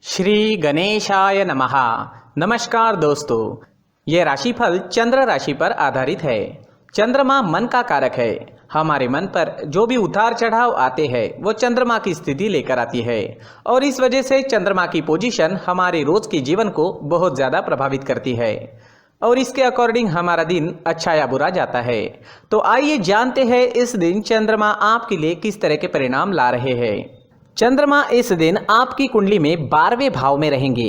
श्री गणेशाय नमः। नमस्कार दोस्तों, ये राशिफल चंद्र राशि पर आधारित है। चंद्रमा मन का कारक है। हमारे मन पर जो भी उतार चढ़ाव आते हैं वो चंद्रमा की स्थिति लेकर आती है और इस वजह से चंद्रमा की पोजीशन हमारे रोज के जीवन को बहुत ज़्यादा प्रभावित करती है और इसके अकॉर्डिंग हमारा दिन अच्छा या बुरा जाता है। तो आइए जानते हैं इस दिन चंद्रमा आपके लिए किस तरह के परिणाम ला रहे हैं। चंद्रमा इस दिन आपकी कुंडली में 12वें भाव में रहेंगे।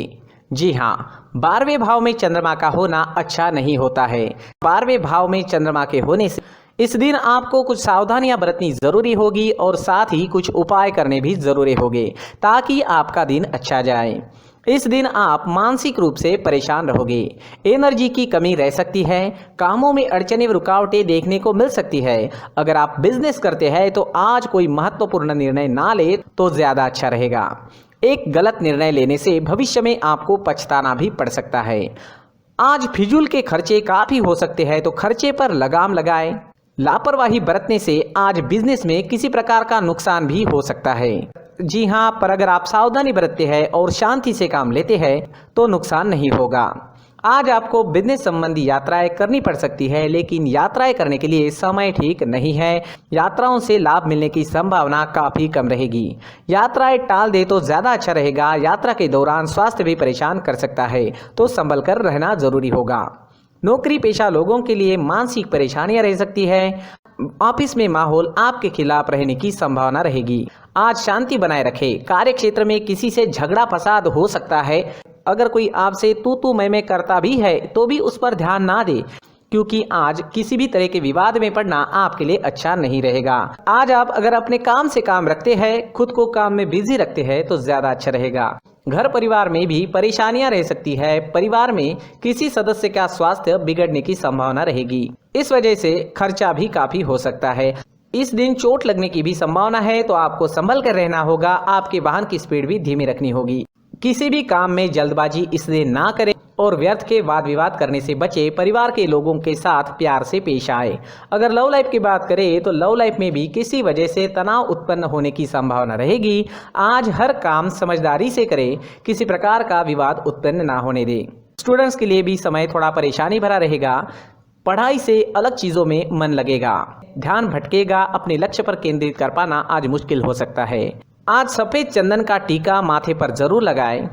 जी हाँ, 12वें भाव में चंद्रमा का होना अच्छा नहीं होता है। 12वें भाव में चंद्रमा के होने से इस दिन आपको कुछ सावधानियां बरतनी जरूरी होगी और साथ ही कुछ उपाय करने भी जरूरी होंगे ताकि आपका दिन अच्छा जाए। इस दिन आप मानसिक रूप से परेशान रहोगे, एनर्जी की कमी रह सकती है, कामों में अड़चनें व रुकावटें देखने को मिल सकती है। अगर आप बिजनेस करते हैं तो आज कोई महत्वपूर्ण निर्णय ना ले तो ज़्यादा अच्छा रहेगा। एक गलत निर्णय लेने से भविष्य में आपको पछताना भी पड़ सकता है। आज फिजूल के खर्चे काफ़ी हो सकते हैं, तो खर्चे पर लगाम लगाएं। लापरवाही बरतने से आज बिजनेस में किसी प्रकार का नुकसान भी हो सकता है। जी हाँ, पर अगर आप सावधानी बरतते हैं और शांति से काम लेते हैं तो नुकसान नहीं होगा। आज आपको बिजनेस संबंधी यात्राएं करनी पड़ सकती है, लेकिन यात्राएं करने के लिए समय ठीक नहीं है। यात्राओं से लाभ मिलने की संभावना काफ़ी कम रहेगी। यात्राएं टाल दे तो ज़्यादा अच्छा रहेगा। यात्रा के दौरान स्वास्थ्य भी परेशान कर सकता है, तो संभल कर रहना जरूरी होगा। नौकरी पेशा लोगों के लिए मानसिक परेशानियां रह सकती है। ऑफिस में माहौल आपके खिलाफ रहने की संभावना रहेगी। आज शांति बनाए रखें। कार्य क्षेत्र में किसी से झगड़ा फसाद हो सकता है। अगर कोई आपसे तू मैं करता भी है तो भी उस पर ध्यान ना दे, क्योंकि आज किसी भी तरह के विवाद में पड़ना आपके लिए अच्छा नहीं रहेगा। आज आप अगर अपने काम से काम रखते हैं, खुद को काम में बिजी रखते हैं तो ज्यादा अच्छा रहेगा। घर परिवार में भी परेशानियां रह सकती है। परिवार में किसी सदस्य का स्वास्थ्य बिगड़ने की संभावना रहेगी। इस वजह से खर्चा भी काफी हो सकता है। इस दिन चोट लगने की भी संभावना है, तो आपको संभल कर रहना होगा। आपके वाहन की स्पीड भी धीमी रखनी होगी। किसी भी काम में जल्दबाजी इसलिए ना करें और व्यर्थ के वाद विवाद करने से बचे। परिवार के लोगों के साथ प्यार से पेश आए। अगर लव लाइफ की बात करें तो लव लाइफ में भी किसी वजह से तनाव उत्पन्न होने की संभावना रहेगी। आज हर काम समझदारी से करें, किसी प्रकार का विवाद उत्पन्न ना होने दें। स्टूडेंट्स के लिए भी समय थोड़ा परेशानी भरा रहेगा। पढ़ाई से अलग चीज़ों में मन लगेगा, ध्यान भटकेगा। अपने लक्ष्य पर केंद्रित कर पाना आज मुश्किल हो सकता है। आज सफ़ेद चंदन का टीका माथे पर जरूर लगाएं।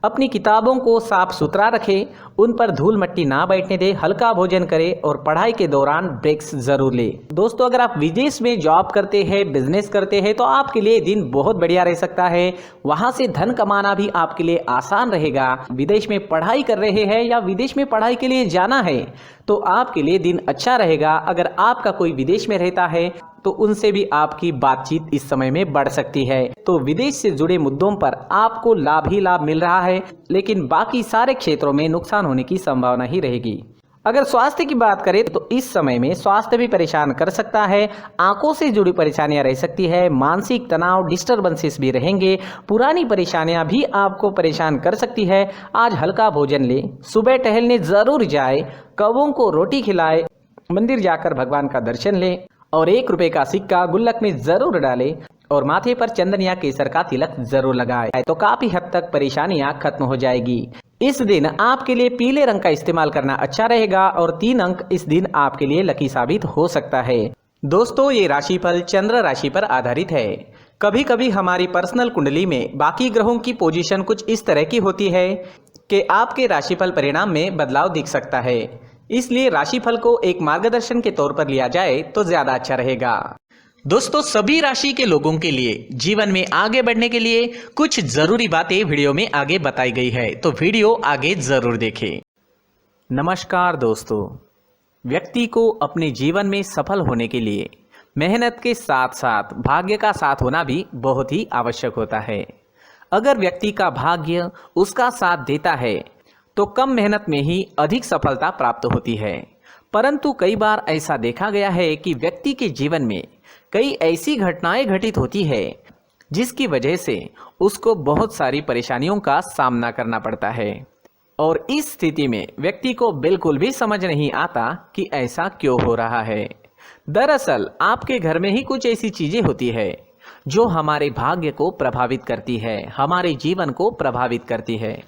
अपनी किताबों को साफ सुथरा रखें, उन पर धूल मिट्टी ना बैठने दें। हल्का भोजन करें और पढ़ाई के दौरान ब्रेक्स जरूर लें। दोस्तों, अगर आप विदेश में जॉब करते हैं, बिजनेस करते हैं तो आपके लिए दिन बहुत बढ़िया रह सकता है। वहां से धन कमाना भी आपके लिए आसान रहेगा। विदेश में पढ़ाई कर रहे हैं या विदेश में पढ़ाई के लिए जाना है तो आपके लिए दिन अच्छा रहेगा। अगर आपका कोई विदेश में रहता है तो उनसे भी आपकी बातचीत इस समय में बढ़ सकती है। तो विदेश से जुड़े मुद्दों पर आपको लाभ ही लाभ मिल रहा है, लेकिन बाकी सारे क्षेत्रों में नुकसान होने की संभावना ही रहेगी। अगर स्वास्थ्य की बात करें तो इस समय में स्वास्थ्य भी परेशान कर सकता है। आंखों से जुड़ी परेशानियां रह सकती है। मानसिक तनाव, डिस्टर्बेंसेस भी रहेंगे। पुरानी परेशानियां भी आपको परेशान कर सकती है। आज हल्का भोजन लें, सुबह टहलने जरूर जाए, कौवों को रोटी खिलाए, मंदिर जाकर भगवान का दर्शन लें और 1 रुपए का सिक्का गुल्लक में जरूर डालें और माथे पर चंदन या केसर का तिलक जरूर लगाएं, तो काफी हद तक परेशानियां खत्म हो जाएगी। इस दिन आपके लिए पीले रंग का इस्तेमाल करना अच्छा रहेगा और 3 अंक इस दिन आपके लिए लकी साबित हो सकता है। दोस्तों, ये राशिफल चंद्र राशि पर आधारित है। कभी कभी हमारी पर्सनल कुंडली में बाकी ग्रहों की पोजीशन कुछ इस तरह की होती है कि आपके राशिफल परिणाम में बदलाव दिख सकता है। इसलिए राशिफल को एक मार्गदर्शन के तौर पर लिया जाए तो ज्यादा अच्छा रहेगा। दोस्तों, सभी राशि के लोगों के लिए जीवन में आगे बढ़ने के लिए कुछ जरूरी बातें वीडियो में आगे बताई गई है, तो वीडियो आगे जरूर देखें। नमस्कार दोस्तों, व्यक्ति को अपने जीवन में सफल होने के लिए मेहनत के साथ साथ भाग्य का साथ होना भी बहुत ही आवश्यक होता है। अगर व्यक्ति का भाग्य उसका साथ देता है तो कम मेहनत में ही अधिक सफलता प्राप्त होती है। परंतु कई बार ऐसा देखा गया है कि व्यक्ति के जीवन में कई ऐसी घटनाएं घटित होती है जिसकी वजह से उसको बहुत सारी परेशानियों का सामना करना पड़ता है और इस स्थिति में व्यक्ति को बिल्कुल भी समझ नहीं आता कि ऐसा क्यों हो रहा है। दरअसल आपके घर में ही कुछ ऐसी चीजें होती है जो हमारे भाग्य को प्रभावित करती है, हमारे जीवन को प्रभावित करती है।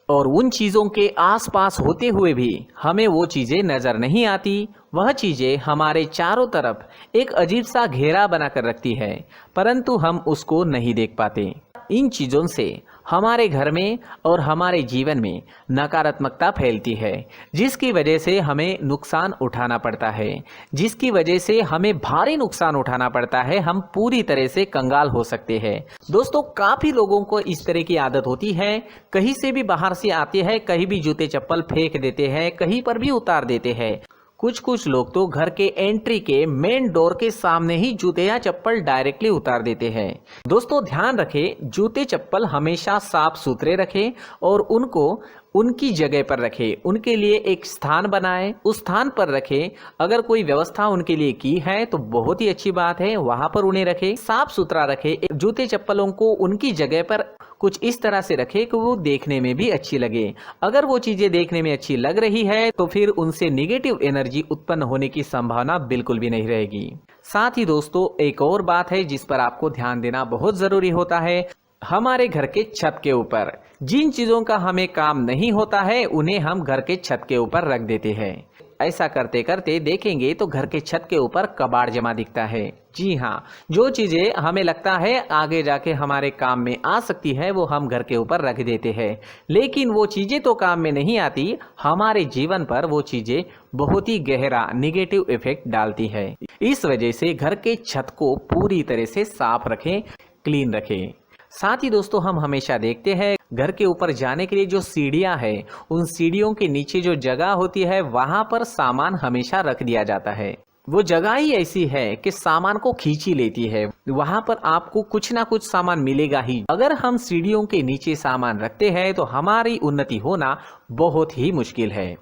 और उन चीज़ों के आसपास होते हुए भी हमें वो चीज़ें नज़र नहीं आती। वह चीज़ें हमारे चारों तरफ एक अजीब सा घेरा बनाकर रखती है, परंतु हम उसको नहीं देख पाते। इन चीज़ों से हमारे घर में और हमारे जीवन में नकारात्मकता फैलती है, जिसकी वजह से हमें नुकसान उठाना पड़ता है, जिसकी वजह से हमें भारी नुकसान उठाना पड़ता है। हम पूरी तरह से कंगाल हो सकते हैं। दोस्तों, काफ़ी लोगों को इस तरह की आदत होती है, कहीं से भी बाहर से आते हैं, कहीं भी जूते चप्पल फेंक देते हैं, कहीं पर भी उतार देते हैं। कुछ लोग तो घर के एंट्री के मेन डोर के सामने ही जूते या चप्पल डायरेक्टली उतार देते हैं। दोस्तों, ध्यान रखें, जूते चप्पल हमेशा साफ सुथरे रखें और उनको उनकी जगह पर रखें। उनके लिए एक स्थान बनाएं, उस स्थान पर रखें। अगर कोई व्यवस्था उनके लिए की है तो बहुत ही अच्छी बात है, वहां पर उन्हें रखें, साफ सुथरा रखें। जूते चप्पलों को उनकी जगह पर कुछ इस तरह से रखें कि वो देखने में भी अच्छी लगे। अगर वो चीजें देखने में अच्छी लग रही है तो फिर उनसे निगेटिव एनर्जी उत्पन्न होने की संभावना बिल्कुल भी नहीं रहेगी। साथ ही दोस्तों, एक और बात है जिस पर आपको ध्यान देना बहुत जरूरी होता है। हमारे घर के छत के ऊपर जिन चीजों का हमें काम नहीं होता है, उन्हें हम घर के छत के ऊपर रख देते हैं। ऐसा करते करते देखेंगे तो घर के छत के ऊपर कबाड़ जमा दिखता है। जी हाँ, जो चीजें हमें लगता है आगे जाके हमारे काम में आ सकती है, वो हम घर के ऊपर रख देते हैं, लेकिन वो चीजें तो काम में नहीं आती। हमारे जीवन पर वो चीजें बहुत ही गहरा निगेटिव इफेक्ट डालती है। इस वजह से घर के छत को पूरी तरह से साफ रखें, क्लीन रखें। साथ ही दोस्तों, हम हमेशा देखते हैं घर के ऊपर जाने के लिए जो सीढ़ियां हैं, उन सीढ़ियों के नीचे जो जगह होती है वहां पर सामान हमेशा रख दिया जाता है। वो जगह ही ऐसी है कि सामान को खींच ही लेती है। वहां पर आपको कुछ ना कुछ सामान मिलेगा ही। अगर हम सीढ़ियों के नीचे सामान रखते हैं तो हमारी उन्नति होना बहुत ही मुश्किल है।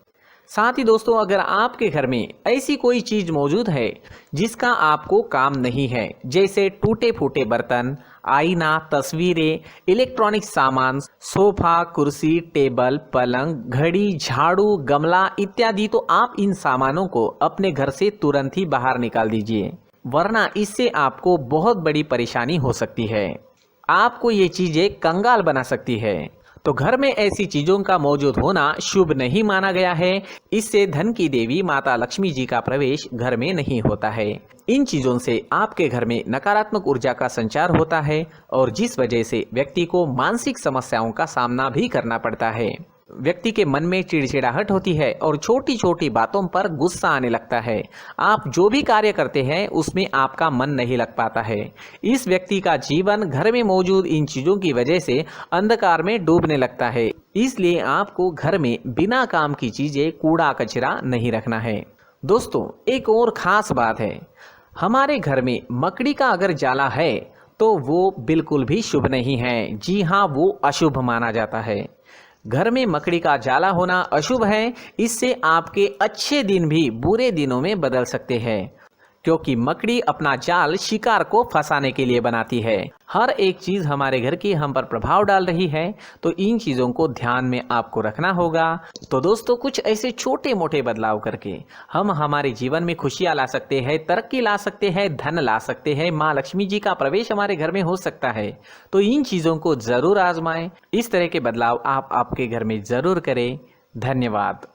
साथ ही दोस्तों, अगर आपके घर में ऐसी कोई चीज मौजूद है जिसका आपको काम नहीं है, जैसे टूटे फूटे बर्तन, आईना, तस्वीरें, इलेक्ट्रॉनिक सामान, सोफा, कुर्सी, टेबल, पलंग, घड़ी, झाड़ू, गमला इत्यादि, तो आप इन सामानों को अपने घर से तुरंत ही बाहर निकाल दीजिए, वरना इससे आपको बहुत बड़ी परेशानी हो सकती है। आपको ये चीजें कंगाल बना सकती है। तो घर में ऐसी चीजों का मौजूद होना शुभ नहीं माना गया है। इससे धन की देवी माता लक्ष्मी जी का प्रवेश घर में नहीं होता है। इन चीजों से आपके घर में नकारात्मक ऊर्जा का संचार होता है और जिस वजह से व्यक्ति को मानसिक समस्याओं का सामना भी करना पड़ता है। व्यक्ति के मन में चिड़चिड़ाहट होती है और छोटी छोटी बातों पर गुस्सा आने लगता है। आप जो भी कार्य करते हैं उसमें आपका मन नहीं लग पाता है। इस व्यक्ति का जीवन घर में मौजूद इन चीजों की वजह से अंधकार में डूबने लगता है। इसलिए आपको घर में बिना काम की चीजें, कूड़ा कचरा नहीं रखना है। दोस्तों, एक और खास बात है, हमारे घर में मकड़ी का अगर जाला है तो वो बिल्कुल भी शुभ नहीं है। जी हाँ, वो अशुभ माना जाता है। घर में मकड़ी का जाला होना अशुभ है। इससे आपके अच्छे दिन भी बुरे दिनों में बदल सकते हैं, क्योंकि मकड़ी अपना जाल शिकार को फंसाने के लिए बनाती है। हर एक चीज हमारे घर की हम पर प्रभाव डाल रही है, तो इन चीजों को ध्यान में आपको रखना होगा। तो दोस्तों, कुछ ऐसे छोटे मोटे बदलाव करके हम हमारे जीवन में खुशियां ला सकते हैं, तरक्की ला सकते हैं, धन ला सकते हैं, माँ लक्ष्मी जी का प्रवेश हमारे घर में हो सकता है। तो इन चीजों को जरूर आजमाएं। इस तरह के बदलाव आप आपके घर में जरूर करें। धन्यवाद।